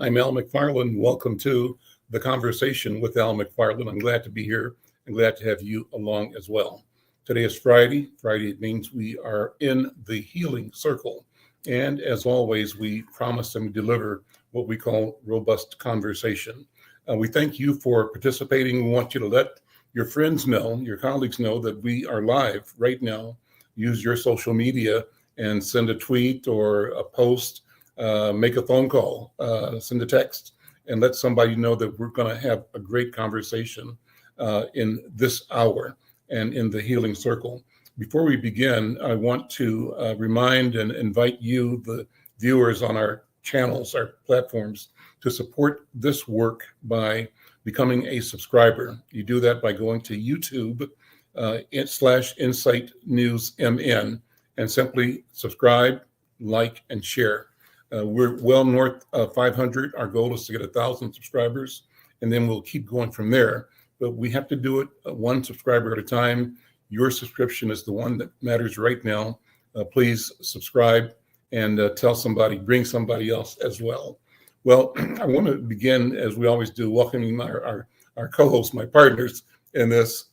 I'm Al McFarland. Welcome to the conversation with Al McFarland. I'm glad to be here and glad to have you along as well. Today is Friday. Friday means we are in the healing circle. And as always, we promise and deliver what we call robust conversation. We thank you for participating. We want you to let your friends know, your colleagues know that we are live right now. Use your social media and send a tweet or a post, make a phone call, send a text, and let somebody know that we're going to have a great conversation in this hour and in the healing circle. Before we begin, I want to remind and invite you, the viewers on our channels, our platforms, to support this work by becoming a subscriber. You do that by going to YouTube /Insight News MN and simply subscribe, like, and share. We're well north of 500. Our goal is to get 1,000 subscribers, and then we'll keep going from there. But we have to do it one subscriber at a time. Your subscription is the one that matters right now. Please subscribe and tell somebody, bring somebody else as well. Well, I want to begin, as we always do, welcoming our co-hosts, my partners in this,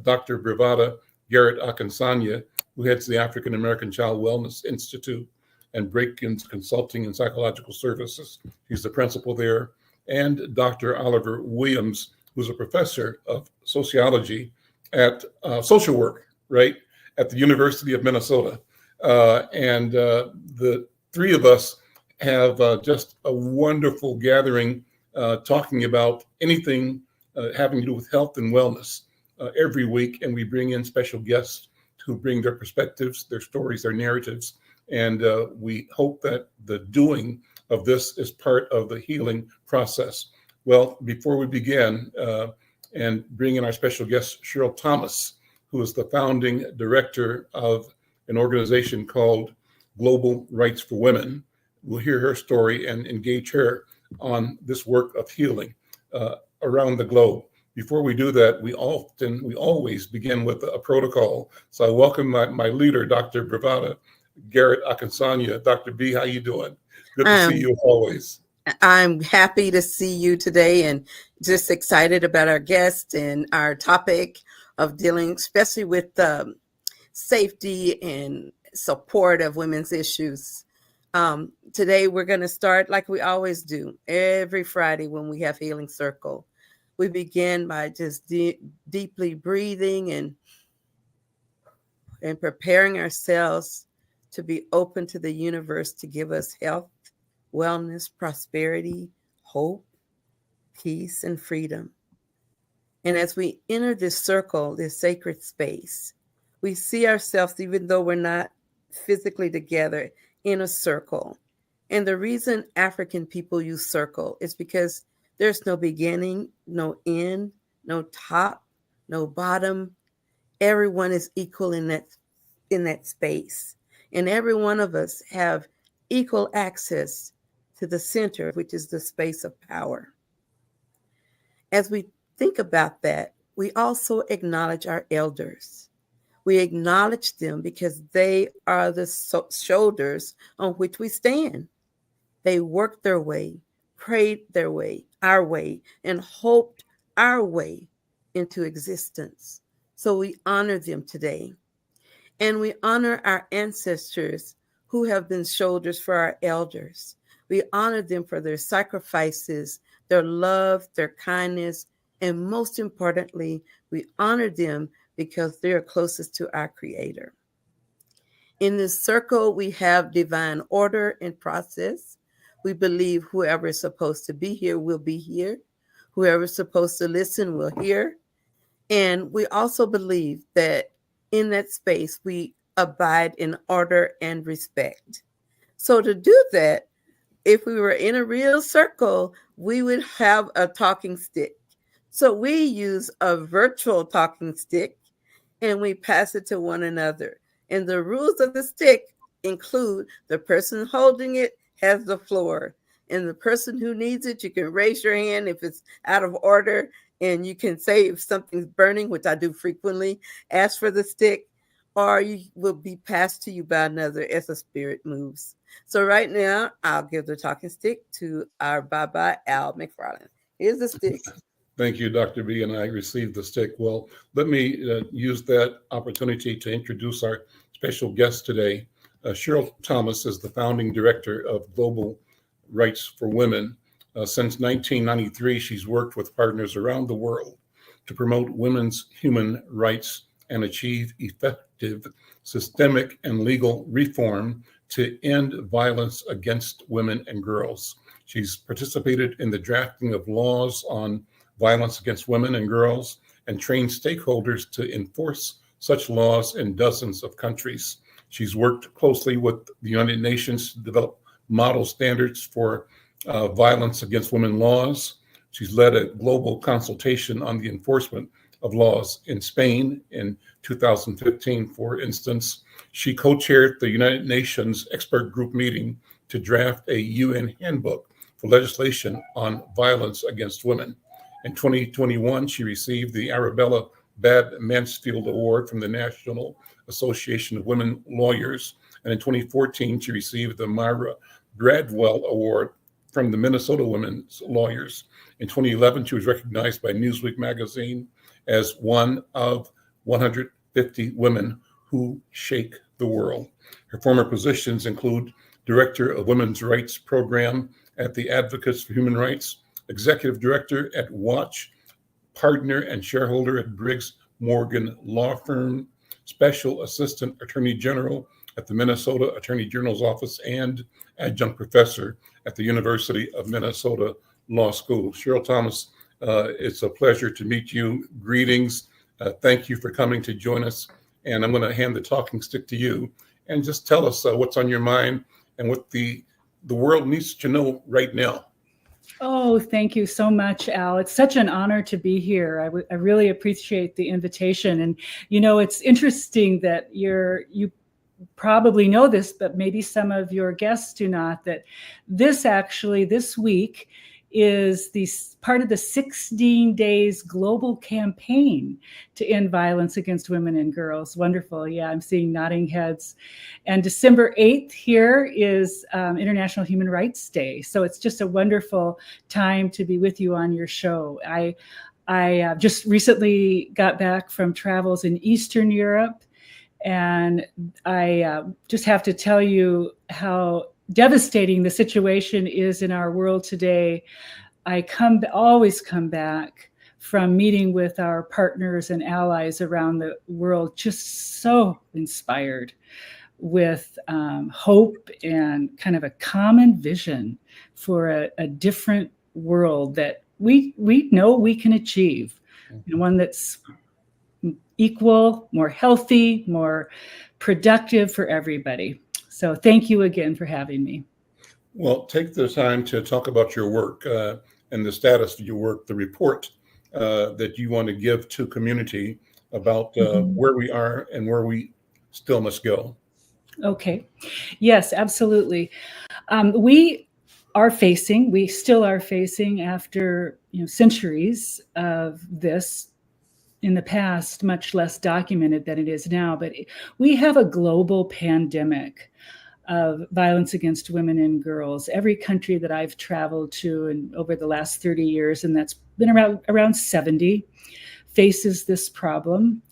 Dr. Bravada Garrett Akinsanya, who heads the African American Child Wellness Institute and Break-ins Consulting and Psychological Services. He's the principal there. And Dr. Oliver Williams, who's a professor of sociology at social work, right, at the University of Minnesota. And the three of us have just a wonderful gathering talking about anything having to do with health and wellness every week. And we bring in special guests who bring their perspectives, their stories, their narratives. And we hope that the doing of this is part of the healing process. Well, before we begin and bring in our special guest, Cheryl Thomas, who is the founding director of an organization called Global Rights for Women. We'll hear her story and engage her on this work of healing around the globe. Before we do that, we always begin with a protocol. So I welcome my leader, Dr. Bravada Garrett Akinsanya. Dr. B, how you doing? Good to see you as always. I'm happy to see you today and just excited about our guest and our topic of dealing, especially with safety and support of women's issues. Today, we're going to start like we always do every Friday when we have Healing Circle. We begin by just deeply breathing and preparing ourselves to be open to the universe to give us health, wellness, prosperity, hope, peace, and freedom. And as we enter this circle, this sacred space, we see ourselves, even though we're not physically together, in a circle. And the reason African people use circle is because there's no beginning, no end, no top, no bottom. Everyone is equal in that space. And every one of us have equal access to the center, which is the space of power. As we think about that, we also acknowledge our elders. We acknowledge them because they are the shoulders on which we stand. They worked their way, prayed their way, our way, and hoped our way into existence. So we honor them today. And we honor our ancestors who have been shoulders for our elders. We honor them for their sacrifices, their love, their kindness, and most importantly, we honor them because they're closest to our Creator. In this circle, we have divine order and process. We believe whoever is supposed to be here will be here. Whoever is supposed to listen will hear. And we also believe that in that space, we abide in order and respect. So to do that, if we were in a real circle, we would have a talking stick. So we use a virtual talking stick and we pass it to one another. And the rules of the stick include the person holding it has the floor. And the person who needs it, you can raise your hand if it's out of order. And you can say if something's burning, which I do frequently, ask for the stick. or you will be passed to you by another as the spirit moves. So right now, I'll give the talking stick to our Bye Al McFarland. Here's the stick. Thank you, Dr. B, and I received the stick. Well, let me use that opportunity to introduce our special guest today. Cheryl Thomas is the founding director of Global Rights for Women. Since 1993, she's worked with partners around the world to promote women's human rights and achieve effective systemic and legal reform to end violence against women and girls. She's participated in the drafting of laws on violence against women and girls and trained stakeholders to enforce such laws in dozens of countries. She's worked closely with the United Nations to develop model standards for violence against women laws. She's led a global consultation on the enforcement of laws in Spain in 2015, for instance. She co-chaired the United Nations expert group meeting to draft a UN handbook for legislation on violence against women. In 2021, she received the Arabella Bab Mansfield Award from the National Association of Women Lawyers. And in 2014, she received the Myra Bradwell Award from the Minnesota Women's Lawyers. In 2011, she was recognized by Newsweek magazine as one of 150 women who shake the world. Her former positions include Director of Women's Rights Program at the Advocates for Human Rights, Executive Director at Watch, Partner and Shareholder at Briggs Morgan Law Firm, Special Assistant Attorney General at the Minnesota Attorney General's Office, and Adjunct Professor at the University of Minnesota Law School. Cheryl Thomas, it's a pleasure to meet you. Greetings. Thank you for coming to join us. And I'm going to hand the talking stick to you and just tell us what's on your mind and what the world needs to know right now. Oh, thank you so much, Al. It's such an honor to be here. I really appreciate the invitation. And, you know, it's interesting that you probably know this, but maybe some of your guests do not, that this week is the part of the 16 days global campaign to end violence against women and girls. Wonderful. Yeah, I'm seeing nodding heads. And December 8th here is International Human Rights Day. So it's just a wonderful time to be with you on your show. I just recently got back from travels in Eastern Europe, and I just have to tell you how devastating the situation is in our world today. I always come back from meeting with our partners and allies around the world just so inspired with hope and kind of a common vision for a different world that we know we can achieve, and one that's equal, more healthy, more productive for everybody. So thank you again for having me. Well, take the time to talk about your work and the status of your work, the report that you want to give to community about where we are and where we still must go. Okay. Yes, absolutely. We still are facing after centuries of this in the past, much less documented than it is now, but we have a global pandemic of violence against women and girls. Every country that I've traveled to and over the last 30 years, and that's been around 70, faces this problem.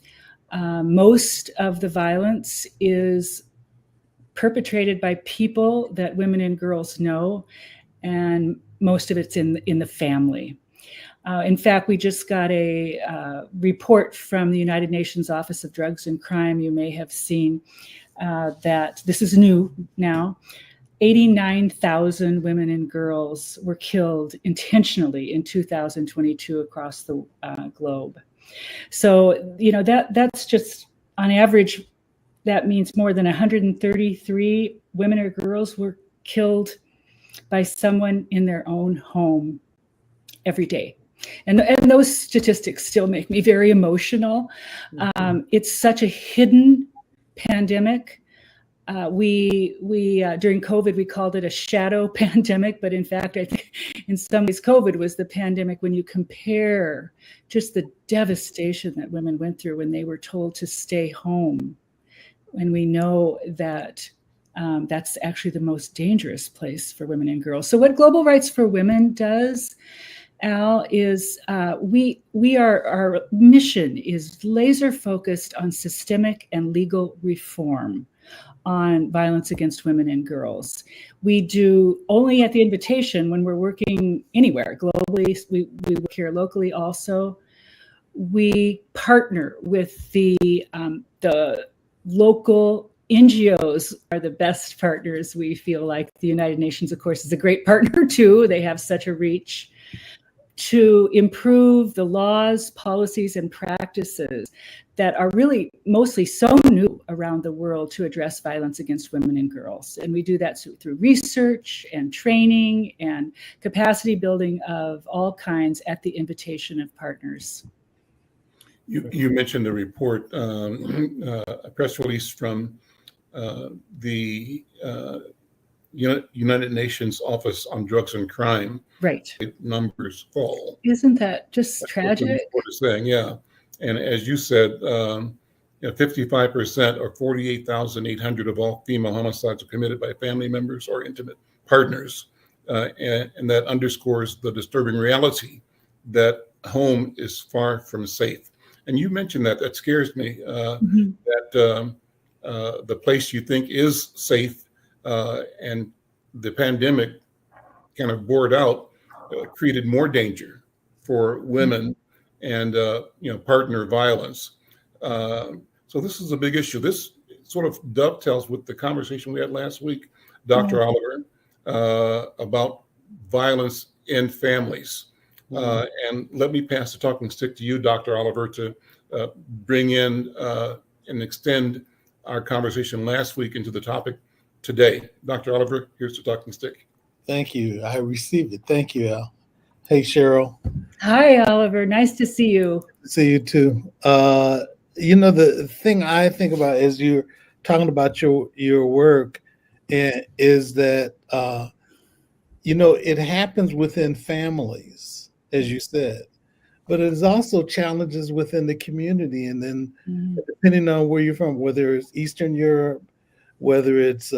Most of the violence is perpetrated by people that women and girls know, and most of it's in the family. In fact, we just got a report from the United Nations Office of Drugs and Crime. You may have seen that this is new now. 89,000 women and girls were killed intentionally in 2022 across the globe. So, that's just on average, that means more than 133 women or girls were killed by someone in their own home every day. And those statistics still make me very emotional. It's such a hidden pandemic. We during COVID, we called it a shadow pandemic, but in fact, I think in some ways COVID was the pandemic when you compare just the devastation that women went through when they were told to stay home. And we know that that's actually the most dangerous place for women and girls. So what Global Rights for Women does, Al, is our mission is laser focused on systemic and legal reform on violence against women and girls. We do only at the invitation when we're working anywhere globally. We work here locally also. We partner with the local NGOs are the best partners. We feel like the United Nations, of course, is a great partner too. They have such a reach to improve the laws, policies, and practices that are really mostly so new around the world to address violence against women and girls. And we do that through research and training and capacity building of all kinds at the invitation of partners. You mentioned the report, a press release from the United Nations Office on Drugs and Crime. Right. Numbers fall. Isn't that just That's tragic? what the report is saying, yeah. And as you said, 55% or 48,800 of all female homicides are committed by family members or intimate partners. And that underscores the disturbing reality that home is far from safe. And you mentioned that scares me, that the place you think is safe and the pandemic kind of bore it out, created more danger for women and partner violence. So this is a big issue. This sort of dovetails with the conversation we had last week, Dr. Oliver, about violence in families. And let me pass the talking stick to you, Dr. Oliver, to bring in and extend our conversation last week into the topic today. Dr. Oliver, here's the talking stick. Thank you. I received it. Thank you, Al. Hey, Cheryl. Hi, Oliver. Nice to see you. See you too. The thing I think about as you're talking about your work is that, it happens within families, as you said, but it is also challenges within the community. And then depending on where you're from, whether it's Eastern Europe, whether it's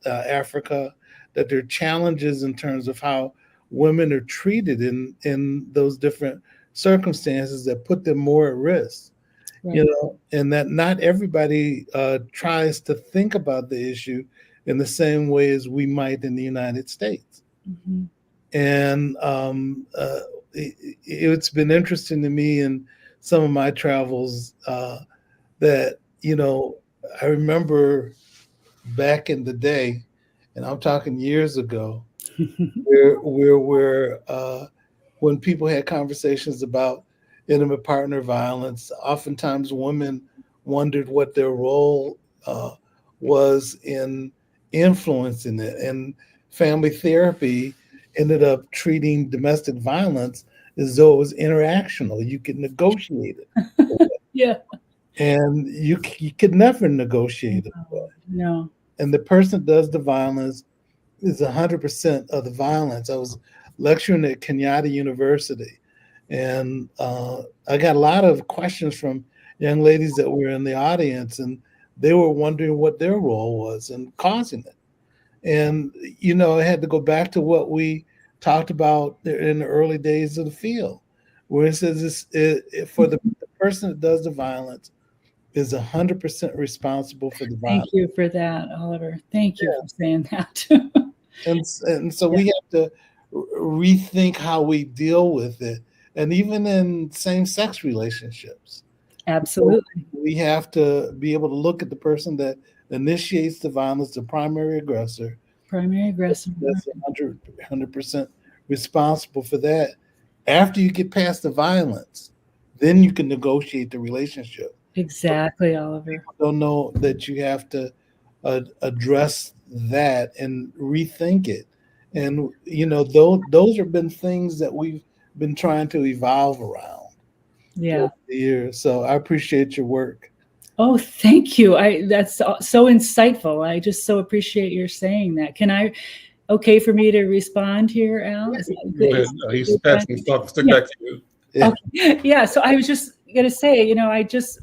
Africa, that there are challenges in terms of how women are treated in those different circumstances that put them more at risk. Right. And that not everybody tries to think about the issue in the same way as we might in the United States. Mm-hmm. And it's been interesting to me in some of my travels that, I remember back in the day, and I'm talking years ago, where when people had conversations about intimate partner violence, oftentimes women wondered what their role was in influencing it. And family therapy ended up treating domestic violence as though it was interactional. You could negotiate it. Yeah. And you could never negotiate it. No. And the person that does the violence is 100% of the violence. I was lecturing at Kenyatta University, and I got a lot of questions from young ladies that were in the audience, and they were wondering what their role was in causing it. And, I had to go back to what we talked about in the early days of the field, where it says for the person that does the violence is 100% responsible for the violence. Thank you for that, Oliver. Thank you for saying that. and so we have to rethink how we deal with it. And even in same-sex relationships. Absolutely. So we have to be able to look at the person that initiates the violence, the primary aggressor. That's 100% responsible for that. After you get past the violence, then you can negotiate the relationship. Exactly, Oliver. People don't know that you have to address that and rethink it. And, those have been things that we've been trying to evolve around. Yeah. Over the years. So I appreciate your work. Oh, thank you. That's so insightful. I just so appreciate your saying that. Okay for me to respond here, Al? Go ahead. He's passing the talk stick back to you. Yeah. Okay. Yeah. So I was just going to say, I just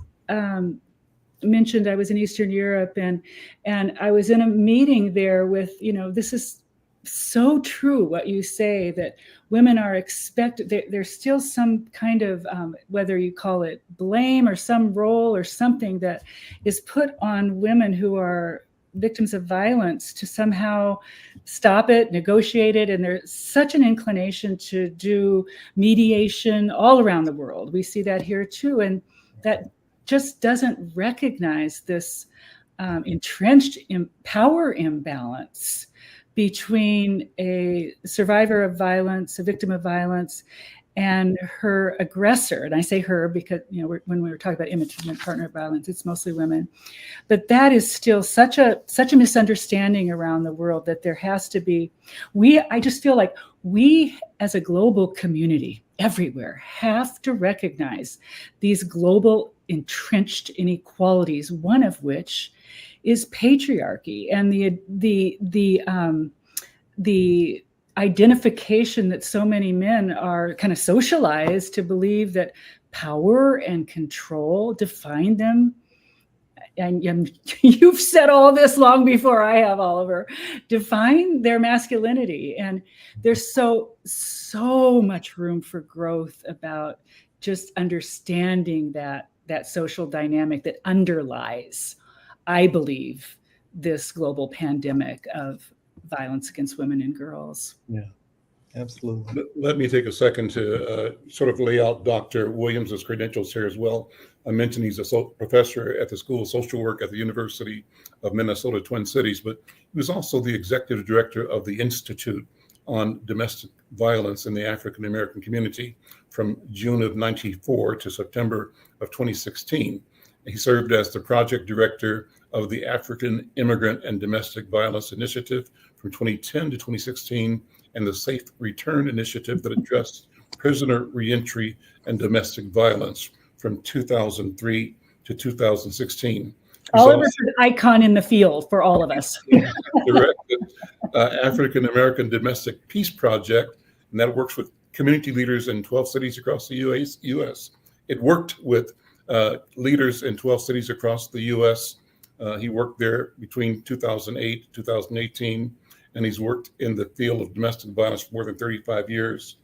mentioned I was in Eastern Europe, and I was in a meeting there with, this is so true what you say, that women are expected, there's still some kind of, whether you call it blame or some role or something that is put on women who are victims of violence to somehow stop it, negotiate it. And there's such an inclination to do mediation all around the world. We see that here too. And that just doesn't recognize this entrenched power imbalance between a survivor of violence, a victim of violence, and her aggressor. And I say her because, when we were talking about intimate partner violence, it's mostly women. But that is still such a misunderstanding around the world, that there has to be, I just feel like we as a global community everywhere have to recognize these global entrenched inequalities, one of which is patriarchy and the identification that so many men are kind of socialized to believe that power and control define them. And you've said all this long before I have, Oliver, define their masculinity. And there's so much room for growth about just understanding that social dynamic that underlies, I believe, this global pandemic of violence against women and girls. Yeah, absolutely. Let me take a second to sort of lay out Dr. Williams' credentials here as well. I mentioned he's a professor at the School of Social Work at the University of Minnesota, Twin Cities, but he was also the executive director of the Institute on Domestic Violence in the African American Community from June of '94 to September of 2016. He served as the project director of the African Immigrant and Domestic Violence Initiative from 2010 to 2016, and the Safe Return Initiative that addressed prisoner reentry and domestic violence from 2003 to 2016. Oliver's an icon in the field for all of us. Directed African American Domestic Peace Project, and that works with community leaders in 12 cities across the U.S. It worked with leaders in 12 cities across the U.S. He worked there between 2008 and 2018, and he's worked in the field of domestic violence for more than 35 years.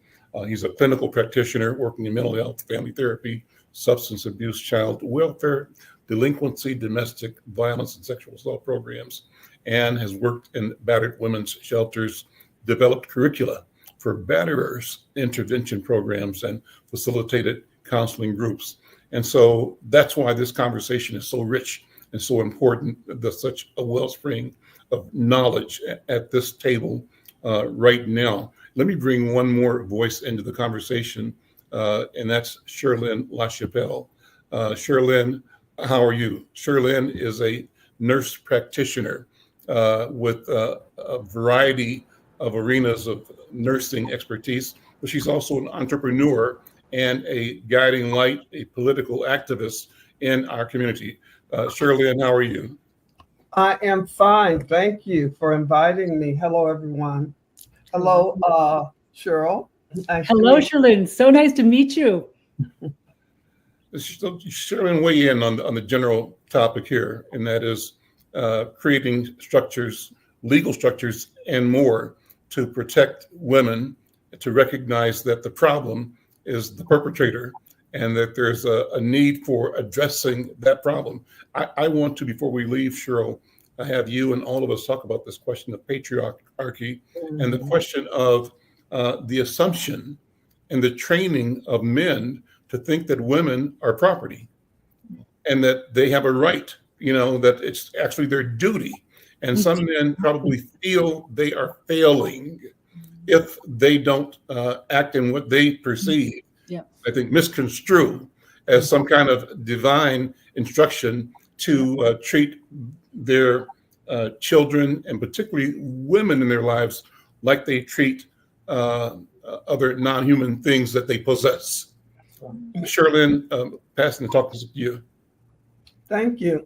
He's a clinical practitioner working in mental health, family therapy, substance abuse, child welfare, delinquency, domestic violence, and sexual assault programs, and has worked in battered women's shelters, developed curricula for batterers, intervention programs, and facilitated counseling groups. And so that's why this conversation is so rich and so important. There's such a wellspring of knowledge at this table right now. Let me bring one more voice into the conversation, and that's Cheryl LaChapelle. Cheryl, how are you? Cheryl is a nurse practitioner with a variety of arenas of nursing expertise, but she's also an entrepreneur and a guiding light, a political activist in our community. Cheryl, how are you? I am fine. Thank you for inviting me. Hello, everyone. Hello, Cheryl. Hello, Cheryl. So nice to meet you. Cheryl, weigh in on the general topic here, and that is creating structures, legal structures, and more to protect women, to recognize that the problem is the perpetrator and that there's a need for addressing that problem. I want to, before we leave, Cheryl, I have you and all of us talk about this question of patriarchy and the question of the assumption and the training of men to think that women are property and that they have a right, that it's actually their duty. And some men probably feel they are failing if they don't act in what they perceive, I think, misconstrue as some kind of divine instruction to treat their children, and particularly women in their lives, like they treat other non-human things that they possess. Cheryl, passing the talk to you. Thank you.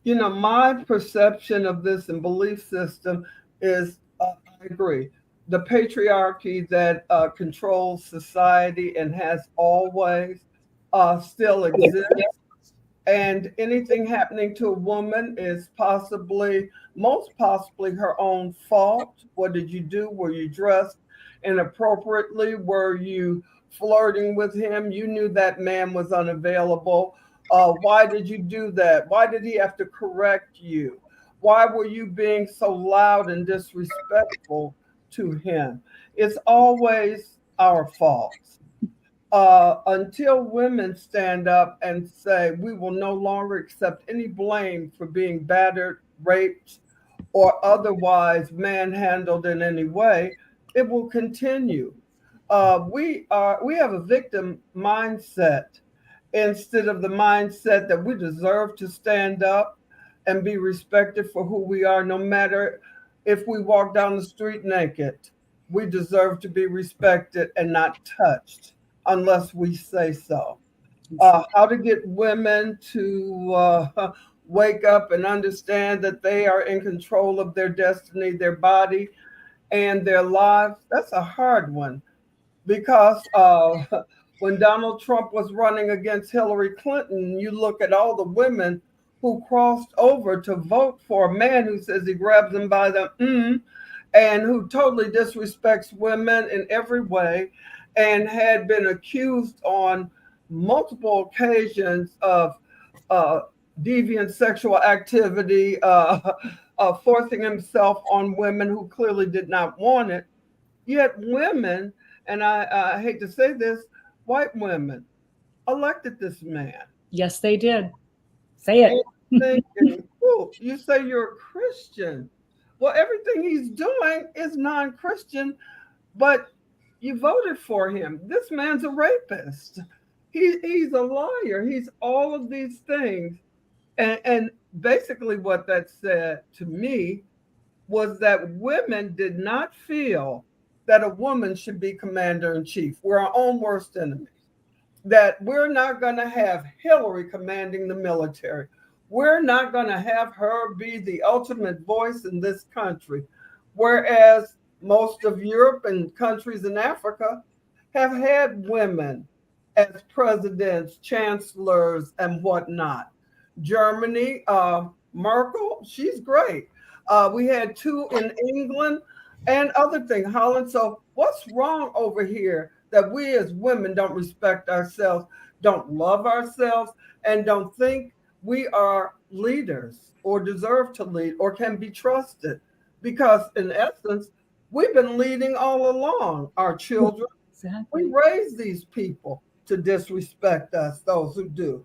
My perception of this and belief system is, I agree, the patriarchy that controls society and has always still exists. And anything happening to a woman is most possibly her own fault. What did you do? Were you dressed inappropriately? Were you flirting with him? You knew that man was unavailable. Why did you do that? Why did he have to correct you? Why were you being so loud and disrespectful to him? It's always our fault. Until women stand up and say, we will no longer accept any blame for being battered, raped, or otherwise manhandled in any way, it will continue. We have a victim mindset instead of the mindset that we deserve to stand up and be respected for who we are, no matter if we walk down the street naked. We deserve to be respected and not touched unless we say so. How to get women to wake up and understand that they are in control of their destiny, their body, and their lives. That's a hard one, because when Donald Trump was running against Hillary Clinton, you look at all the women who crossed over to vote for a man who says he grabs them by the and who totally disrespects women in every way, and had been accused on multiple occasions of deviant sexual activity, forcing himself on women who clearly did not want it. Yet women, and I hate to say this, white women elected this man. Yes, they did. Say it. Thinking, oh, you say you're a Christian. Well, everything he's doing is non-Christian, but you voted for him. This man's a rapist. He's a liar. He's all of these things. And basically what that said to me was that women did not feel that a woman should be commander-in-chief. We're our own worst enemies. That we're not going to have Hillary commanding the military. We're not going to have her be the ultimate voice in this country. Whereas most of Europe and countries in Africa have had women as presidents, chancellors, and whatnot. Germany, Merkel, she's great. We had two in England and other things, Holland. So what's wrong over here that we as women don't respect ourselves, don't love ourselves, and don't think we are leaders or deserve to lead or can be trusted? Because in essence, we've been leading all along our children. Exactly. We raise these people to disrespect us, those who do.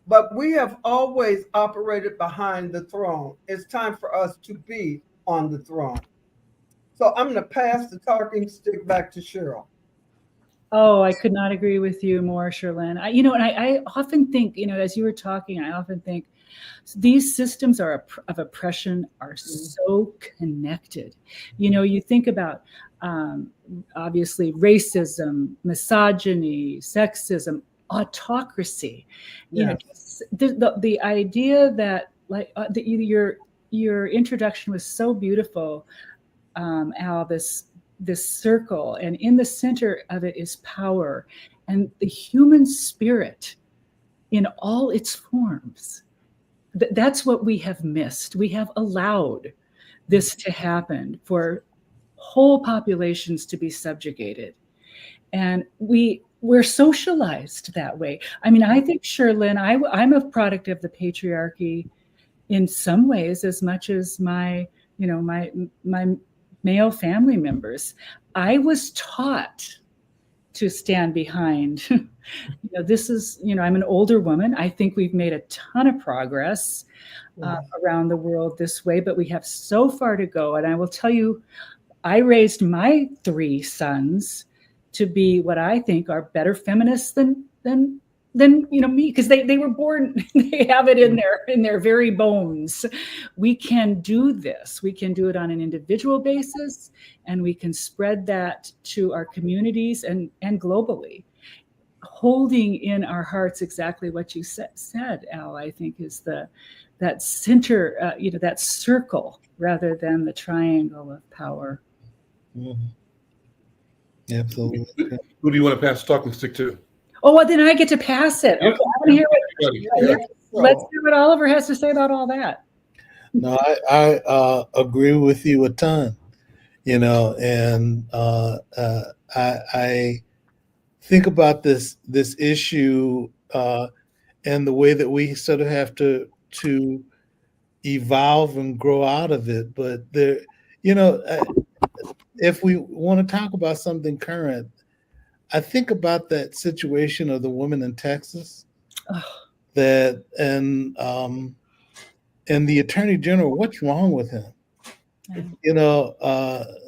But we have always operated behind the throne. It's time for us to be on the throne. So I'm going to pass the talking stick back to Cheryl. Oh, I could not agree with you more, Sherlyn. I often think, as you were talking, I often think these systems of oppression are so connected. You think about obviously racism, misogyny, sexism, autocracy. Yes. The idea that your introduction was so beautiful, Al. This circle, and in the center of it is power and the human spirit in all its forms. That's what we have missed. We have allowed this to happen, for whole populations to be subjugated. And we're socialized that way. I mean, I think, Sherlyn, I'm a product of the patriarchy in some ways, as much as my male family members. I was taught to stand behind. This is, I'm an older woman. I think we've made a ton of progress around the world this way, but we have so far to go. And I will tell you, I raised my 3 sons to be what I think are better feminists than me, because they were born, they have it in their very bones. We can do this. We can do it on an individual basis, and we can spread that to our communities and globally. Holding in our hearts exactly what you said, Al, I think is that center, that circle, rather than the triangle of power. Mm-hmm. Absolutely. Who do you want to pass the talking stick to? Oh, well, then I get to pass it. Okay, I want to hear what. let's So, hear what Oliver has to say about all that. No, I agree with you a ton. And I think about this issue and the way that we sort of have to evolve and grow out of it. But there, if we want to talk about something current, I think about that situation of the woman in Texas Oh, that and the attorney general. What's wrong with him?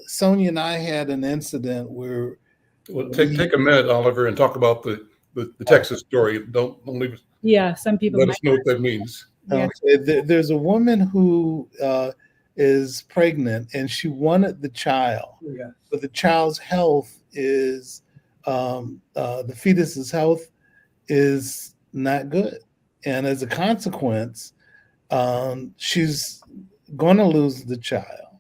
Sonia and I had an incident where Well, take a minute, Oliver, and talk about the Texas story. Don't leave us. yeah, some people Let might. us know what that means. Yeah. there's a woman who is pregnant and she wanted the child, yes. but the child's health is the fetus's health is not good, and as a consequence, she's going to lose the child.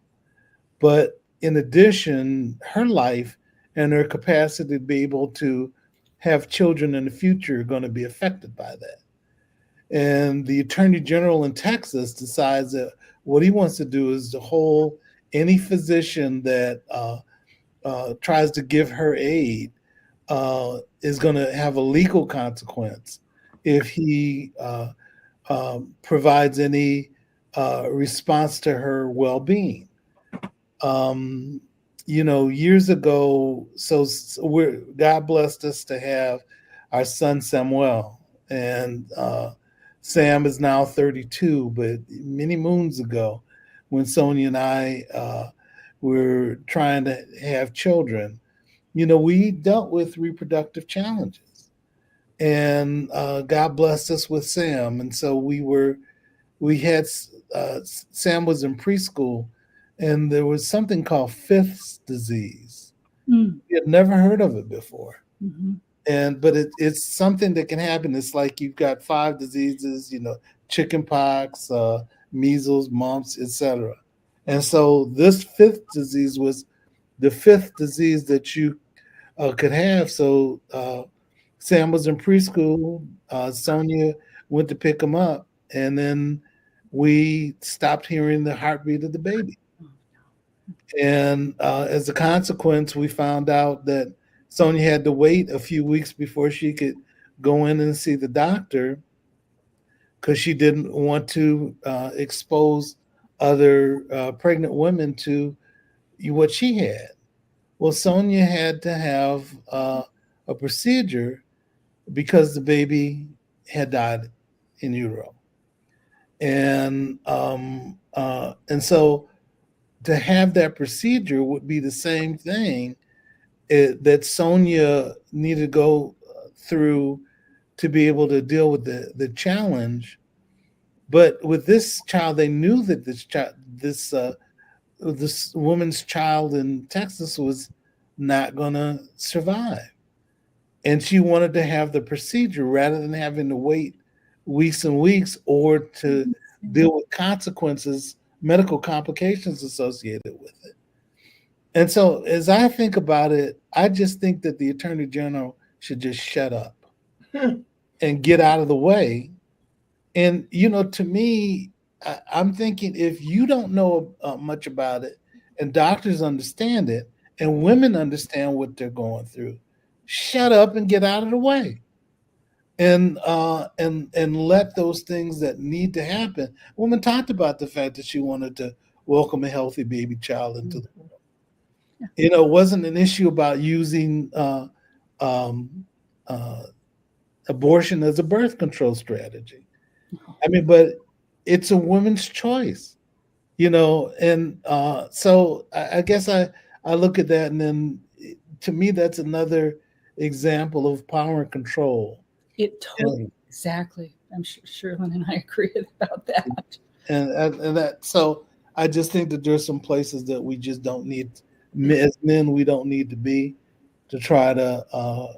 But in addition, her life and her capacity to be able to have children in the future are going to be affected by that. And the attorney general in Texas decides that what he wants to do is to hold any physician that tries to give her aid is going to have a legal consequence if he provides any response to her well-being. Years ago, God blessed us to have our son Samuel, and Sam is now 32. But many moons ago, when Sonia and I were trying to have children, we dealt with reproductive challenges, and God blessed us with Sam, and so we had Sam was in preschool, and there was something called fifth disease. Mm. We had never heard of it before. Mm-hmm. But it's something that can happen. It's like you've got 5 diseases, chicken pox, measles, mumps, etc. And so this fifth disease was the 5th disease that you could have. So Sam was in preschool. Sonia went to pick him up, and then we stopped hearing the heartbeat of the baby. And as a consequence, we found out that Sonia had to wait a few weeks before she could go in and see the doctor because she didn't want to expose other pregnant women to what she had. Well, Sonia had to have a procedure because the baby had died in utero. And so to have that procedure would be the same thing that Sonia needed to go through to be able to deal with the challenge. But with this child, they knew that this woman's child in Texas was not going to survive, and she wanted to have the procedure rather than having to wait weeks and weeks or to deal with consequences, medical complications associated with it. And so as I think about it, I just think that the attorney general should just shut up and get out of the way. And, to me, I'm thinking if you don't know much about it and doctors understand it and women understand what they're going through, shut up and get out of the way. And let those things that need to happen. Woman talked about the fact that she wanted to welcome a healthy baby child into the world. It wasn't an issue about using abortion as a birth control strategy. I mean, but it's a woman's choice, and so I guess I look at that, and then to me, that's another example of power and control. It totally, exactly. I'm sure Lynn and I agree about that. And that, so I just think that there's some places that we just don't need, as men, we don't need to be to try to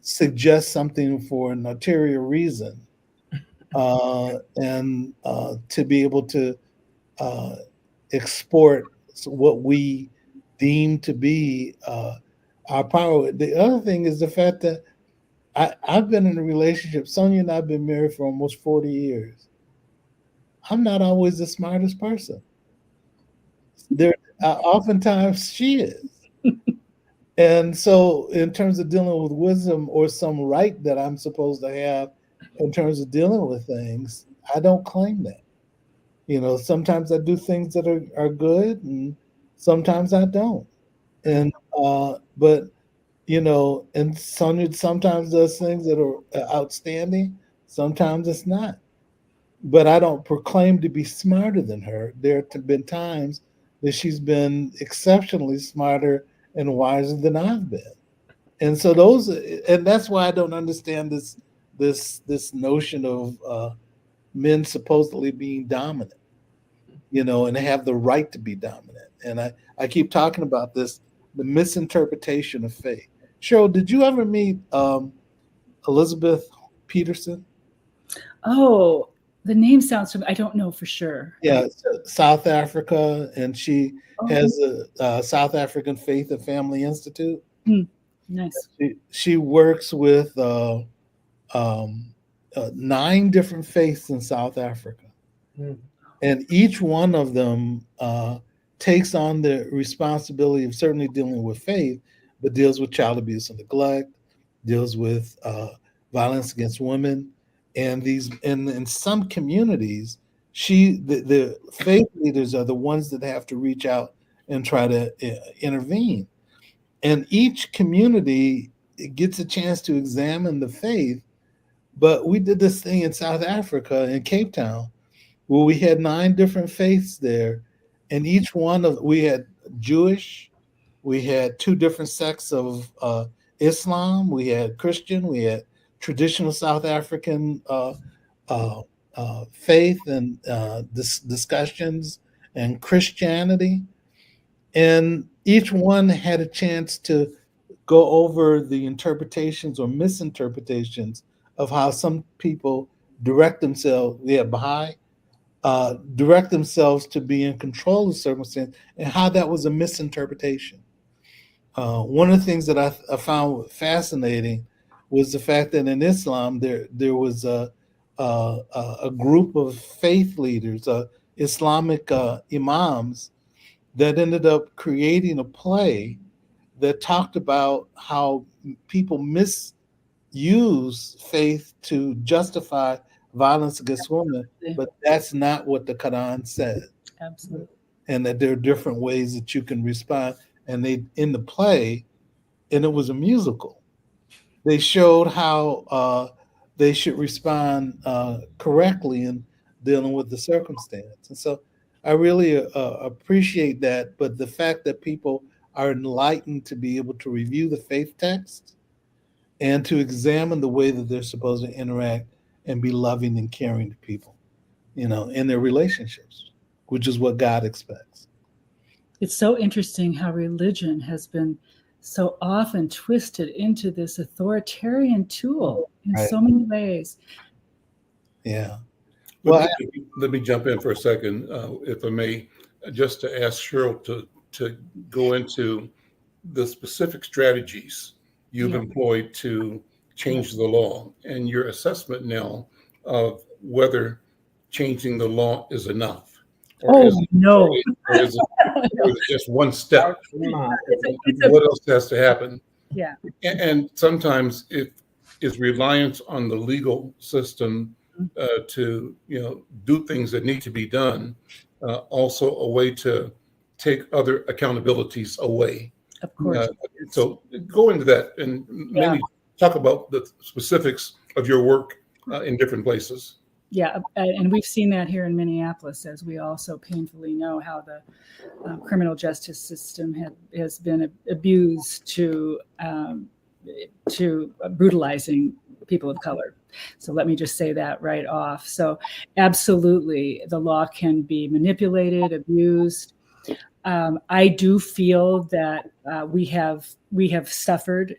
suggest something for an ulterior reason, and to be able to export what we deem to be our power. The other thing is the fact that I've been in a relationship. Sonia and I've been married for almost 40 years. I'm not always the smartest person. There, oftentimes she is. And so, in terms of dealing with wisdom or some right that I'm supposed to have in terms of dealing with things, I don't claim that. Sometimes I do things that are good, and sometimes I don't. And but and Sonia sometimes does things that are outstanding. Sometimes it's not. But I don't proclaim to be smarter than her. There have been times that she's been exceptionally smarter and wiser than I've been. And so and that's why I don't understand this notion of men supposedly being dominant, and they have the right to be dominant. And I keep talking about this, the misinterpretation of faith. Cheryl, did you ever meet Elizabeth Peterson? Oh, the name sounds familiar. I don't know for sure. Yeah, South Africa, and she has a South African Faith and Family Institute. Nice. She works with 9 different faiths in South Africa. And each one of them takes on the responsibility of certainly dealing with faith, but deals with child abuse and neglect, deals with violence against women. And in some communities, the faith leaders are the ones that have to reach out and try to intervene. And each community gets a chance to examine the faith. But we did this thing in South Africa, in Cape Town, where we had 9 different faiths there. And we had Jewish, we had 2 different sects of Islam, we had Christian, we had traditional South African faith and discussions and Christianity. And each one had a chance to go over the interpretations or misinterpretations of how some people direct themselves, Baha'i, direct themselves to be in control of circumstance, and how that was a misinterpretation. One of the things that I found fascinating was the fact that in Islam there was a group of faith leaders, Islamic imams, that ended up creating a play that talked about how people misuse faith to justify violence against women, but that's not what the Quran said. Absolutely. And that there are different ways that you can respond. And they, in the play, and it was a musical, they showed how they should respond correctly in dealing with the circumstance. And so I really appreciate that. But the fact that people are enlightened to be able to review the faith text and to examine the way that they're supposed to interact and be loving and caring to people, in their relationships, which is what God expects. It's so interesting how religion has been so often twisted into this authoritarian tool in so many ways. Yeah. Well, let me jump in for a second, if I may, just to ask Cheryl to go into the specific strategies you've employed to change the law and your assessment now of whether changing the law is enough. Or is it just one step? What else has to happen? Yeah. And sometimes it is reliance on the legal system to do things that need to be done. Also a way to take other accountabilities away. Of course. So go into that and maybe talk about the specifics of your work in different places. Yeah, and we've seen that here in Minneapolis, as we also painfully know how the criminal justice system has been abused to brutalizing people of color. So let me just say that right off. So absolutely, the law can be manipulated, abused. I do feel that we have suffered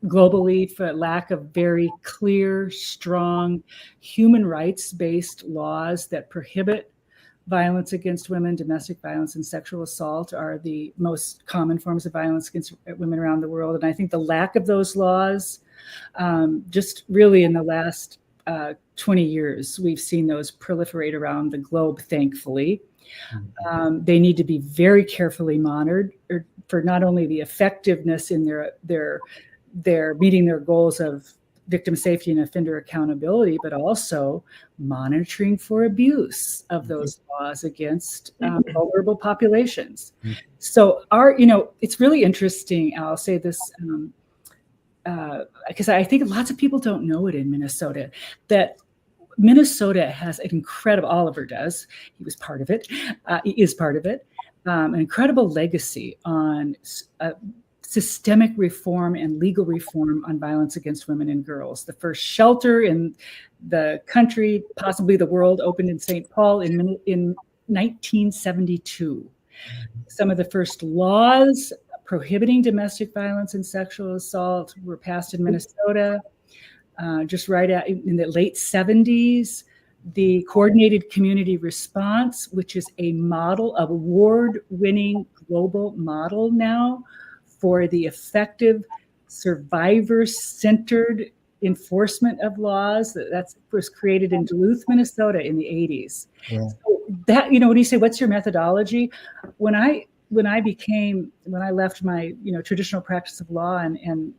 globally for lack of very clear, strong human rights-based laws that prohibit violence against women, domestic violence, and sexual assault are the most common forms of violence against women around the world. And I think the lack of those laws, just really in the last 20 years, we've seen those proliferate around the globe, thankfully. They need to be very carefully monitored for not only the effectiveness in their meeting their goals of victim safety and offender accountability, but also monitoring for abuse of those laws against vulnerable populations. So it's really interesting. I'll say this because I think lots of people don't know it in Minnesota, that Minnesota has an incredible, Oliver does, he was part of it, he is part of it, an incredible legacy on systemic reform and legal reform on violence against women and girls. The first shelter in the country, possibly the world, opened in St. Paul in 1972. Some of the first laws prohibiting domestic violence and sexual assault were passed in Minnesota. Just right in the late 70s, the coordinated community response, which is a model, of award-winning global model now for the effective survivor-centered enforcement of laws. That was created in Duluth, Minnesota in the 80s. Yeah. So that, when you say, what's your methodology? When I left my, traditional practice of law and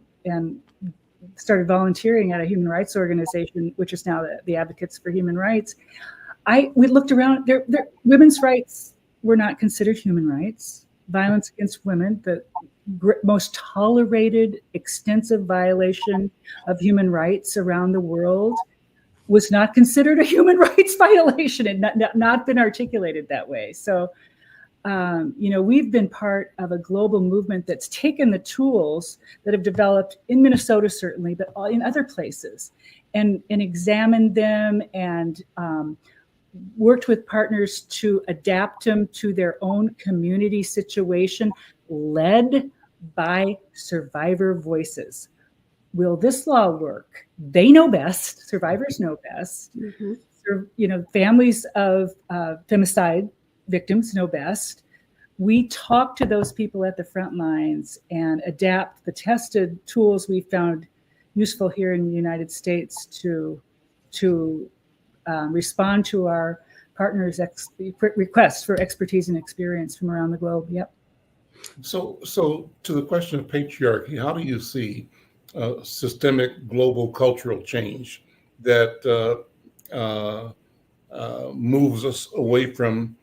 started volunteering at a human rights organization, which is now the Advocates for Human Rights, we looked around. Women's rights were not considered human rights. Violence against women, the most tolerated, extensive violation of human rights around the world, was not considered a human rights violation and not been articulated that way. So, we've been part of a global movement that's taken the tools that have developed in Minnesota, certainly, but in other places, and examined them and worked with partners to adapt them to their own community situation, led by survivor voices. Will this law work? They know best. Survivors know best. Mm-hmm. Families of femicide victims know best. We talk to those people at the front lines and adapt the tested tools we found useful here in the United States to respond to our partners' requests for expertise and experience from around the globe. Yep. So to the question of patriarchy, how do you see systemic global cultural change that moves us away from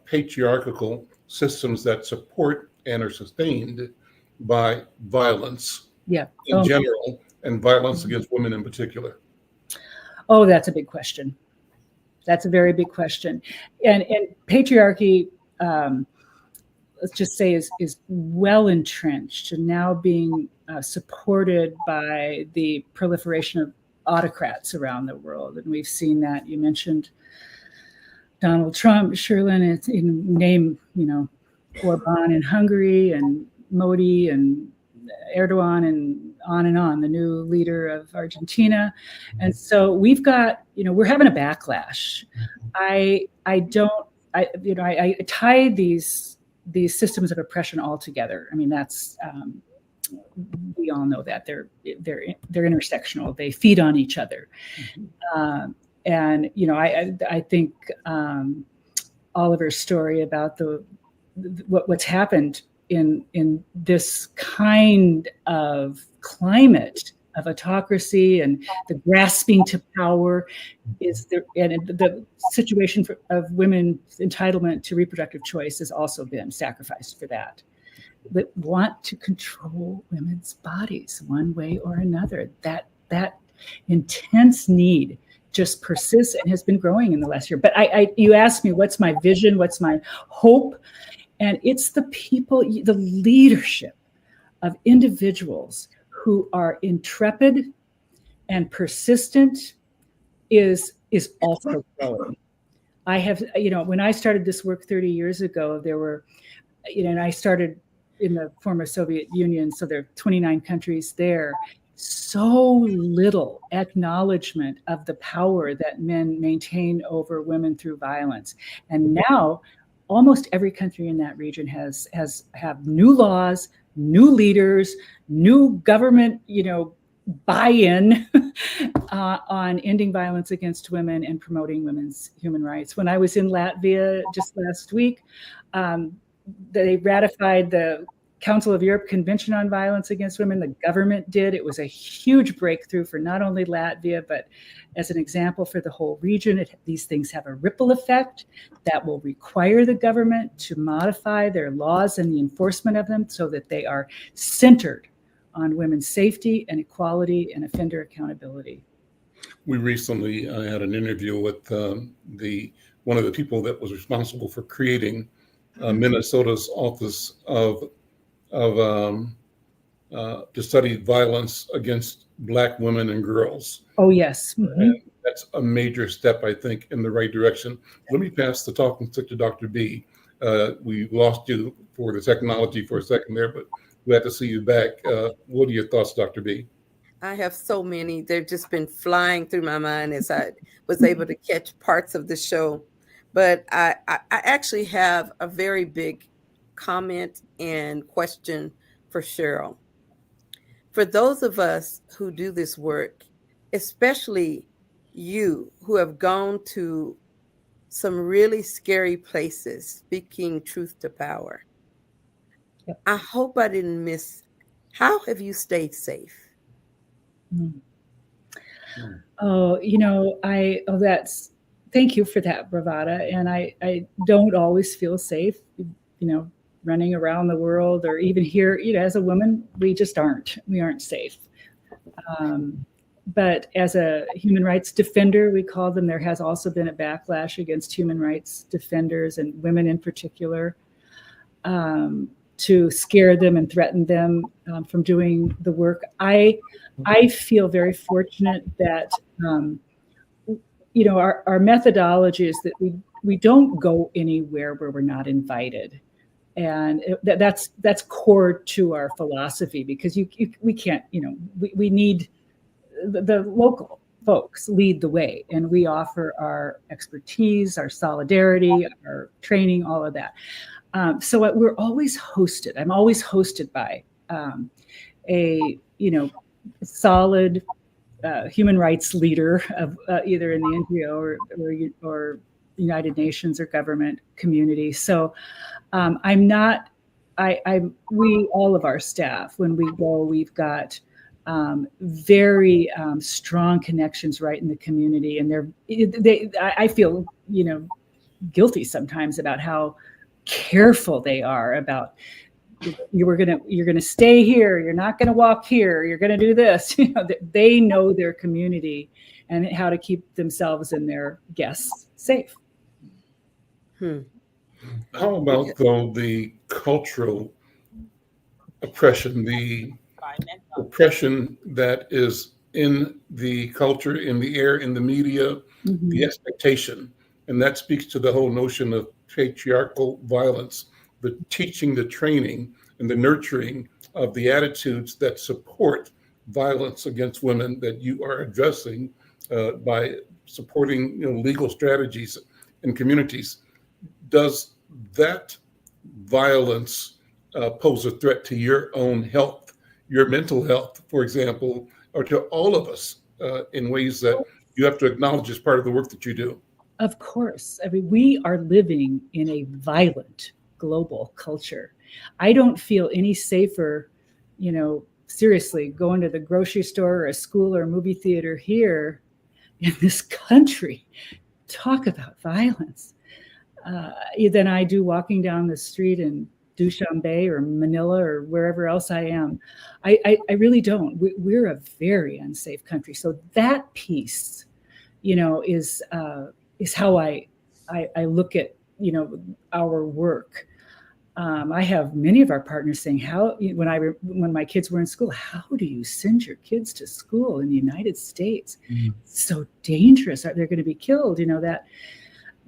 patriarchal systems that support and are sustained by violence in general, and violence against women in particular? Oh, that's a big question. That's a very big question. And patriarchy, let's just say, is well entrenched and now being supported by the proliferation of autocrats around the world. And we've seen that. You mentioned Donald Trump, Sherlyn, name, Orban in Hungary, and Modi and Erdogan, and on, the new leader of Argentina. And so we've got, we're having a backlash. I tie these systems of oppression all together. I mean, that's, we all know that they're intersectional. They feed on each other. Mm-hmm. And I think Oliver's story about what's happened in this kind of climate of autocracy and the grasping to power and the situation of women's entitlement to reproductive choice has also been sacrificed for that. That want to control women's bodies one way or another. That intense need just persists and has been growing in the last year. But you asked me, what's my vision? What's my hope? And it's the people, the leadership of individuals who are intrepid and persistent is also growing. I have, when I started this work 30 years ago, there were, and I started in the former Soviet Union, so there are 29 countries there. so little acknowledgement of the power that men maintain over women through violence. And now almost every country in that region have new laws, new leaders, new government, buy-in on ending violence against women and promoting women's human rights. When I was in Latvia just last week, they ratified the Council of Europe Convention on Violence Against Women. The government did. It was a huge breakthrough for not only Latvia, but as an example for the whole region. These things have a ripple effect that will require the government to modify their laws and the enforcement of them so that they are centered on women's safety and equality and offender accountability. We recently had an interview with one of the people that was responsible for creating Minnesota's Office to study violence against Black women and girls. Oh, yes. Mm-hmm. And that's a major step, I think, in the right direction. Let me pass the talking stick to Dr. B. We lost you for the technology for a second there, but glad to see you back. What are your thoughts, Dr. B? I have so many. They've just been flying through my mind as I was able to catch parts of the show. But I actually have a very big comment and question for Cheryl. For those of us who do this work, especially you who have gone to some really scary places speaking truth to power, I hope I didn't miss, how have you stayed safe? Oh, thank you for that, Bravada. And I don't always feel safe, running around the world, or even here, as a woman, we aren't safe. But as a human rights defender, we call them, there has also been a backlash against human rights defenders and women in particular, to scare them and threaten them from doing the work. I feel very fortunate that, our methodology is that we don't go anywhere where we're not invited. And that's core to our philosophy, because we can't, we need the local folks lead the way, and we offer our expertise, our solidarity, our training, all of that. So we're always hosted. I'm always hosted by a solid human rights leader of either in the NGO or United Nations or government community. So we all of our staff, when we go, we've got very strong connections right in the community, and I feel guilty sometimes about how careful they are about, you're gonna stay here, you're not gonna walk here, you're gonna do this. They know their community and how to keep themselves and their guests safe. How about, though, the cultural oppression, the oppression that is in the culture, in the air, in the media, the expectation? And that speaks to the whole notion of patriarchal violence, the teaching, the training, and the nurturing of the attitudes that support violence against women that you are addressing by supporting legal strategies in communities. Does that violence pose a threat to your own health, your mental health, for example, or to all of us in ways that you have to acknowledge as part of the work that you do? Of course. I mean, we are living in a violent global culture. I don't feel any safer, seriously, going to the grocery store or a school or a movie theater here in this country. Talk about violence. Than I do walking down the street in Dushanbe or Manila or wherever else I am. I really don't. We're a very unsafe country. So that piece, is how I look at, our work. I have many of our partners saying, when my kids were in school, how do you send your kids to school in the United States? It's so dangerous. They're going to be killed.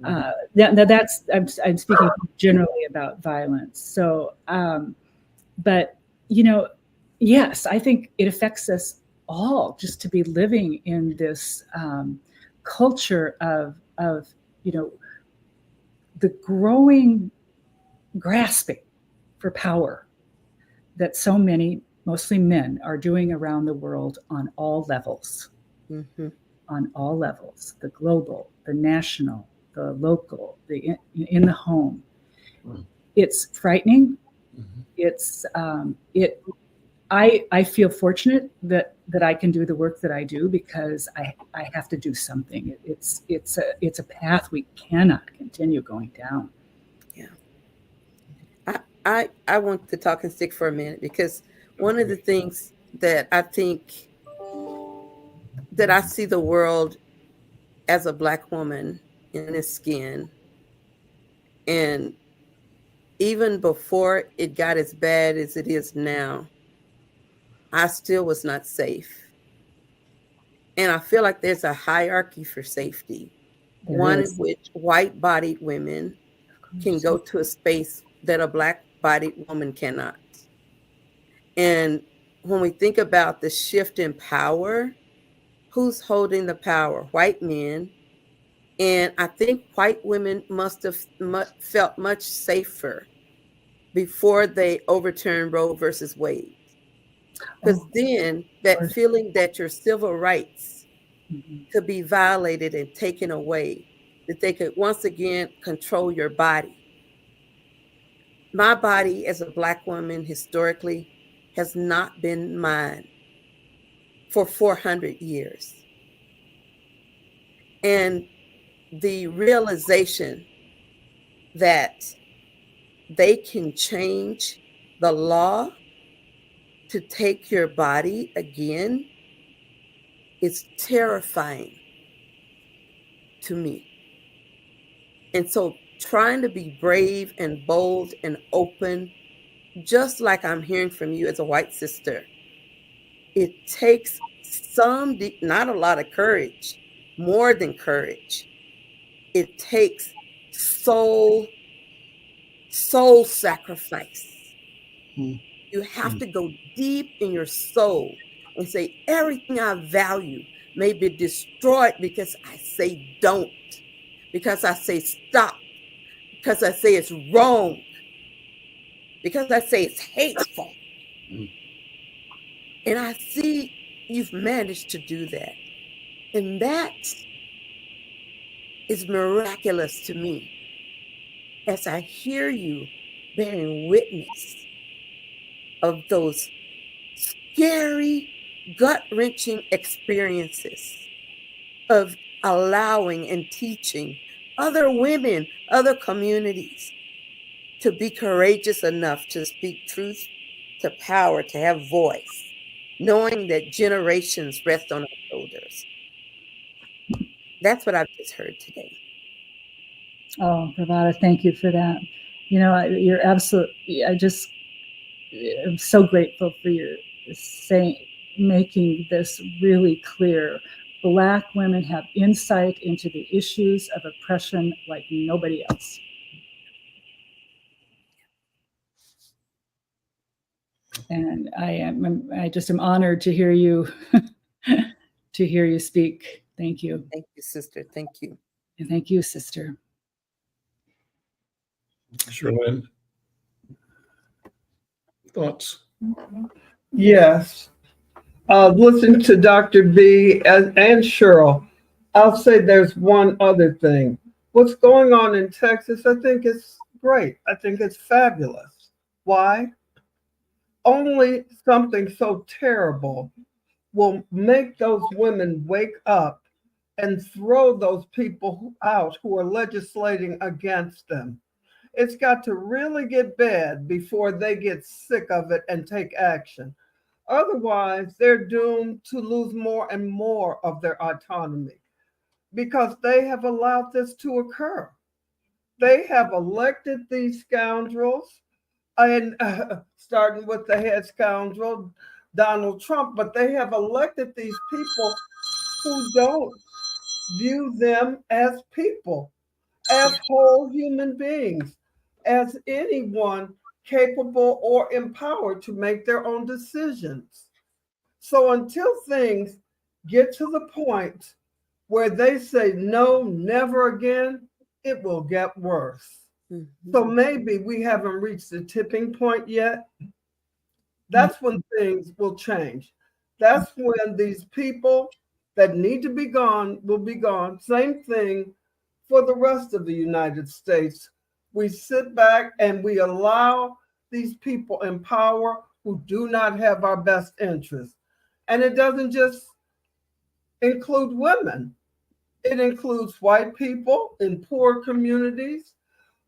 I'm speaking generally about violence. So, but yes, I think it affects us all just to be living in this culture of the growing grasping for power that so many, mostly men, are doing around the world on all levels. Mm-hmm. On all levels, the global, the national, the local, the in the home. It's frightening. It's I feel fortunate that I can do the work that I do because I have to do something. It's a path we cannot continue going down. Yeah. I want to talk and stick for a minute because one of the things that I think that I see the world as a Black woman in this skin, and even before it got as bad as it is now, I still was not safe. And I feel like there's a hierarchy for safety. One in which white-bodied women can go to a space that a Black-bodied woman cannot. And when we think about the shift in power, who's holding the power? White men. And I think white women must have felt much safer before they overturned Roe versus Wade. Because then that feeling that your civil rights could be violated and taken away, that they could once again control your body. My body as a Black woman historically has not been mine for 400 years. And the realization that they can change the law to take your body again is terrifying to me. And so trying to be brave and bold and open, just like I'm hearing from you as a white sister, it takes not a lot of courage, more than courage. It takes soul sacrifice. You have to go deep in your soul and say, everything I value may be destroyed because I say don't, because I say stop, because I say it's wrong, because I say it's hateful. And I see you've managed to do that. And that is miraculous to me as I hear you bearing witness of those scary, gut-wrenching experiences of allowing and teaching other women, other communities to be courageous enough to speak truth to power, to have voice, knowing that generations rest on our shoulders. That's what I've just heard today. Oh, Pravada, thank you for that. You're absolutely, I'm so grateful for your making this really clear. Black women have insight into the issues of oppression like nobody else. And I just am honored to hear you speak. Thank you. Thank you, sister. Thank you. And thank you, sister. Sherlyn, thoughts? Yes. Listen to Dr. B and Cheryl. I'll say there's one other thing. What's going on in Texas, I think it's great. I think it's fabulous. Why? Only something so terrible will make those women wake up and throw those people out who are legislating against them. It's got to really get bad before they get sick of it and take action. Otherwise, they're doomed to lose more and more of their autonomy because they have allowed this to occur. They have elected these scoundrels, and starting with the head scoundrel, Donald Trump, but they have elected these people who don't view them as people, as whole human beings, as anyone capable or empowered to make their own decisions. So until things get to the point where they say no, never again, it will get worse. Mm-hmm. So maybe we haven't reached the tipping point yet. That's when things will change. That's when these people that need to be gone will be gone. Same thing for the rest of the United States. We sit back and we allow these people in power who do not have our best interests. And it doesn't just include women. It includes white people in poor communities,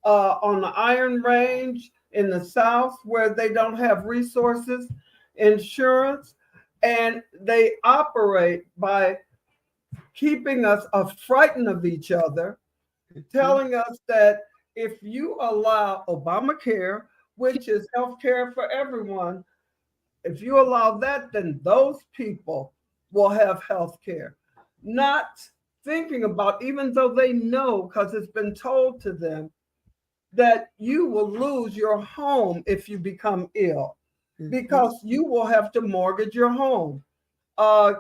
on the Iron Range in the South where they don't have resources, insurance, and they operate by keeping us frightened of each other, telling us that if you allow Obamacare, which is health care for everyone, if you allow that, then those people will have health care. Not thinking about, even though they know, because it's been told to them, that you will lose your home if you become ill, because you will have to mortgage your home.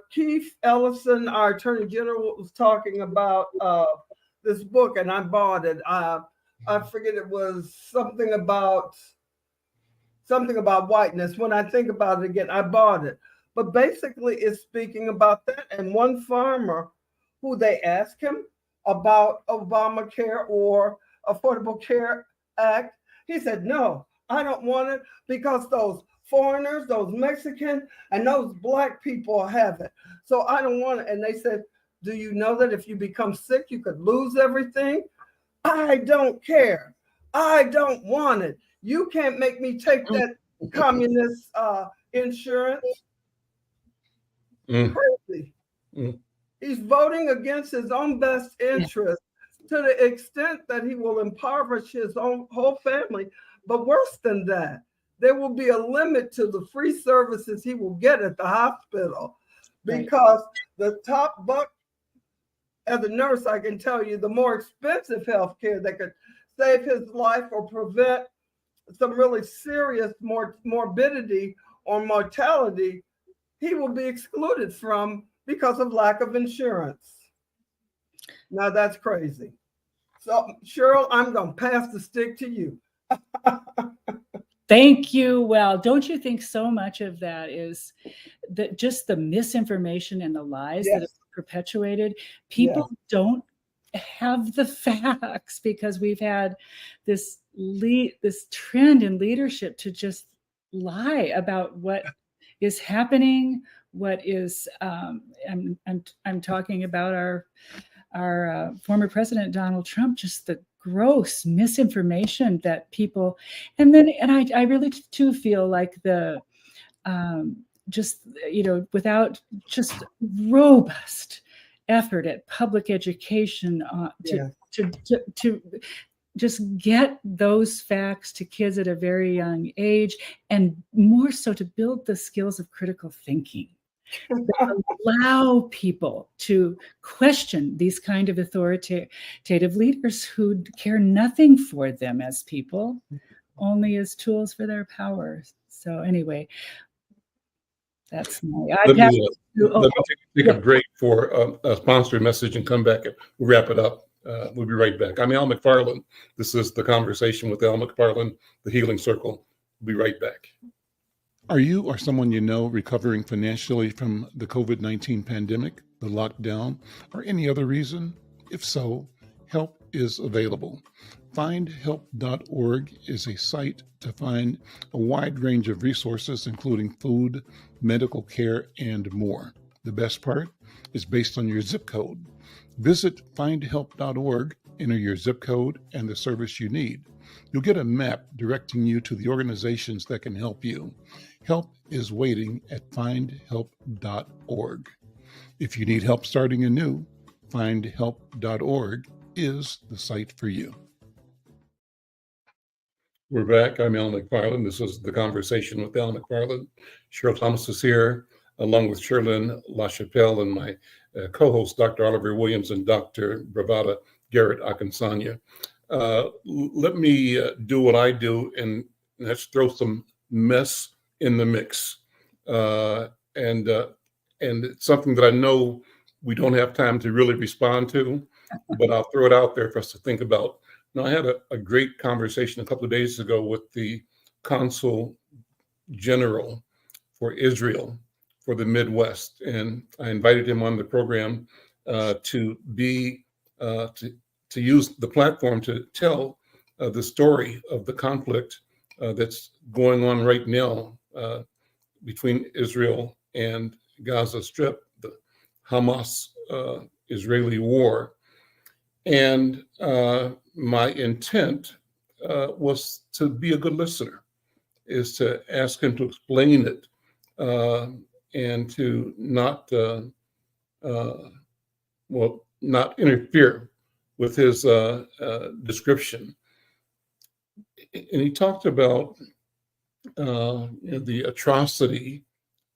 Keith Ellison, our Attorney General, was talking about this book, and I bought it. I forget, it was something about whiteness. When I think about it again, I bought it. But basically, it's speaking about that. And one farmer who they asked him about Obamacare or Affordable Care Act, he said, no, I don't want it because those foreigners, those Mexican, and those Black people have it. So I don't want it. And they said, do you know that if you become sick, you could lose everything? I don't care. I don't want it. You can't make me take that communist insurance. Crazy. He's voting against his own best interest to the extent that he will impoverish his own whole family. But worse than that, there will be a limit to the free services he will get at the hospital, because the top buck, as a nurse, I can tell you, the more expensive health care that could save his life or prevent some really serious morbidity or mortality, he will be excluded from because of lack of insurance. Now that's crazy. So Cheryl, I'm going to pass the stick to you. Thank you. Well, don't you think so much of that is that just the misinformation and the lies that are perpetuated? People don't have the facts because we've had this trend in leadership to just lie about what is happening. What is I'm talking about our former president Donald Trump, just the gross misinformation that people, and I really too feel like the just, without just robust effort at public education to just get those facts to kids at a very young age, and more so to build the skills of critical thinking. Allow people to question these kind of authoritative leaders who care nothing for them as people, only as tools for their power. So anyway, that's my. Let me take a break for a sponsored message and come back and we'll wrap it up. We'll be right back. I'm Al McFarland. This is The Conversation with Al McFarland, the Healing Circle. We'll be right back. Are you or someone you know recovering financially from the COVID-19 pandemic, the lockdown, or any other reason? If so, help is available. Findhelp.org is a site to find a wide range of resources, including food, medical care, and more. The best part is based on your zip code. Visit findhelp.org, enter your zip code and the service you need. You'll get a map directing you to the organizations that can help you. Help is waiting at findhelp.org. If you need help starting anew, findhelp.org is the site for you. We're back. I'm Al McFarland. This is The Conversation with Al McFarland. Cheryl Thomas is here, along with Sherlyn LaChapelle and my co-host, Dr. Oliver Williams and Dr. Bravada Garrett Akinsanya. Let me do what I do, and let's throw some mess in the mix. and it's something that I know we don't have time to really respond to, but I'll throw it out there for us to think about. Now, I had a great conversation a couple of days ago with the Consul General for Israel for the Midwest, and I invited him on the program to use the platform to tell the story of the conflict that's going on right now between Israel and Gaza Strip, the Hamas Israeli war. And my intent was to be a good listener, is to ask him to explain it and to not not interfere with his description. And he talked about the atrocity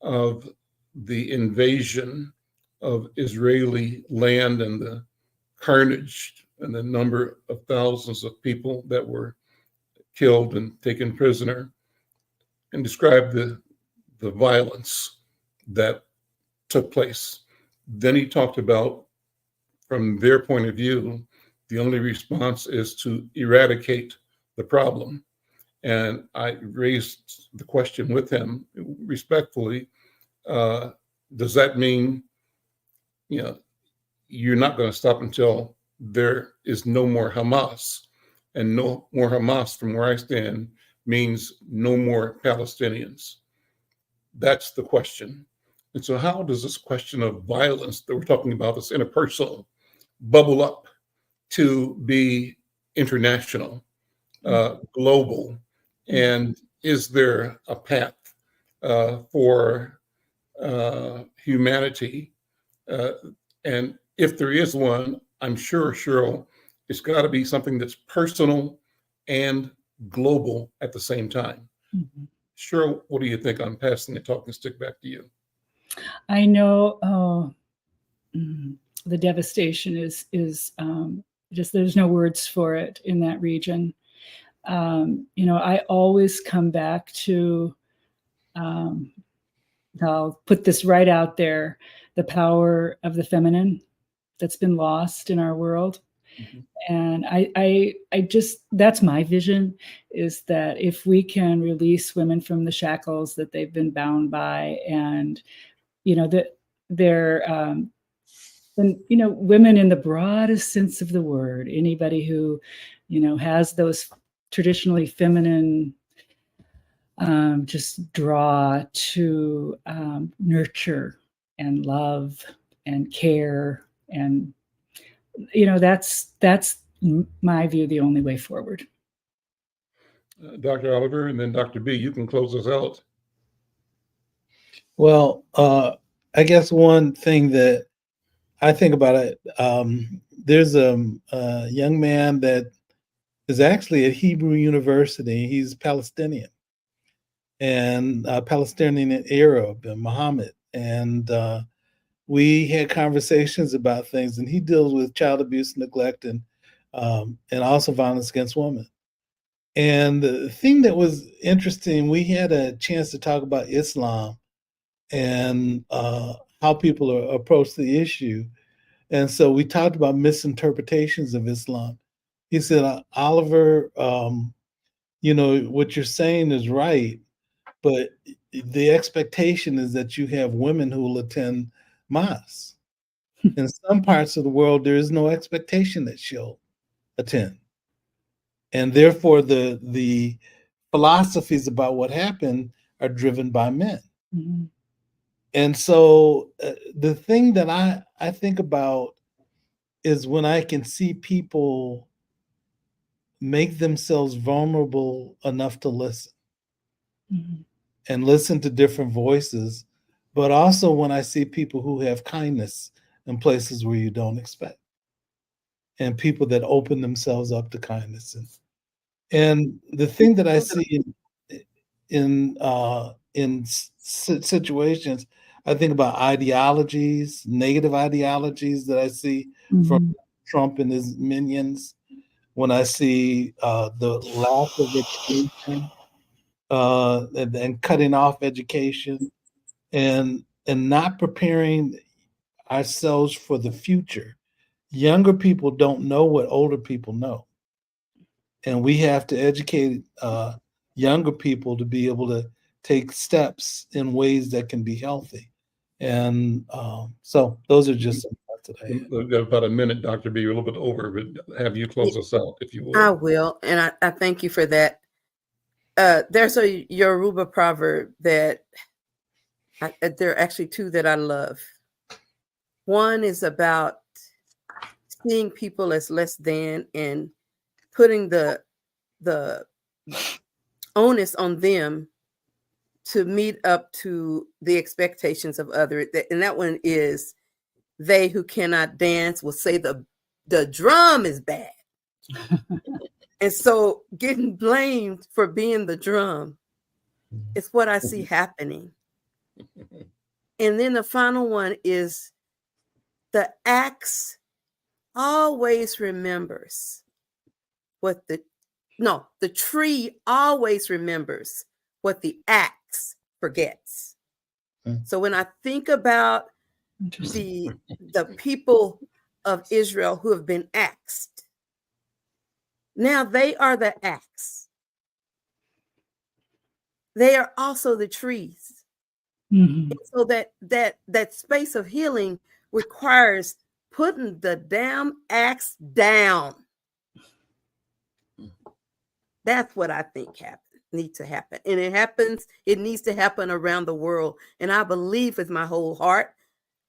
of the invasion of Israeli land and the carnage and the number of thousands of people that were killed and taken prisoner, and described the violence that took place. Then he talked about, from their point of view, the only response is to eradicate the problem. And I raised the question with him respectfully, does that mean, you're not going to stop until there is no more Hamas? And no more Hamas, from where I stand, means no more Palestinians. That's the question. And so how does this question of violence that we're talking about, this interpersonal, bubble up to be international, global? And is there a path for humanity? And if there is one, I'm sure, Cheryl, it's got to be something that's personal and global at the same time. Mm-hmm. Cheryl, what do you think? I'm passing the talking stick back to you. I know the devastation is just, there's no words for it in that region. I always come back to, I'll put this right out there, the power of the feminine that's been lost in our world. Mm-hmm. And I just, that's my vision, is that if we can release women from the shackles that they've been bound by, and, that they're, women in the broadest sense of the word, anybody who, has those traditionally feminine, just draw to nurture and love and care, and that's my view, the only way forward. Dr. Oliver, and then Dr. B, you can close us out. Well, I guess one thing that I think about it, there's a young man that is actually at Hebrew University. He's Palestinian and Palestinian Arab, and Muhammad. And we had conversations about things, and he deals with child abuse, neglect, and also violence against women. And the thing that was interesting, we had a chance to talk about Islam and how people approach the issue. And so we talked about misinterpretations of Islam. He said, Oliver, what you're saying is right, but the expectation is that you have women who will attend mosque. In some parts of the world, there is no expectation that she'll attend. And therefore, the philosophies about what happened are driven by men. Mm-hmm. And so the thing that I think about is when I can see people make themselves vulnerable enough to listen, mm-hmm. and listen to different voices, but also when I see people who have kindness in places where you don't expect, and people that open themselves up to kindness. And the thing that I see in situations, I think about ideologies, negative ideologies that I see, mm-hmm. from Trump and his minions. When I see the lack of education and cutting off education, and not preparing ourselves for the future. Younger people don't know what older people know, and we have to educate younger people to be able to take steps in ways that can be healthy. And so those are just some thoughts that I had. We've got about a minute, Dr. B, a little bit over, but have you close us out, if you would. I will, and I thank you for that. There's a Yoruba proverb that there are actually two that I love. One is about seeing people as less than and putting the onus on them to meet up to the expectations of others. And that one is, they who cannot dance will say the drum is bad. And so getting blamed for being the drum is what I see happening. And then the final one is, the axe always remembers what the tree always remembers what the axe forgets. So when I think about the people of Israel who have been axed, now they are the axe. They are also the trees. Mm-hmm. So that space of healing requires putting the damn axe down. That's what I think needs to happen. And it needs to happen around the world. And I believe with my whole heart,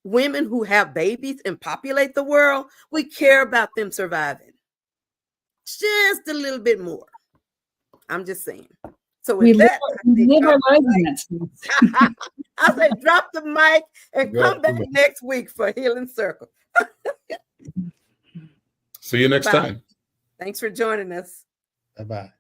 women who have babies and populate the world, we care about them surviving just a little bit more. I'm just saying. So with that, I say drop the mic and come back next week for Healing Circle. See you next time. Thanks for joining us. Bye-bye.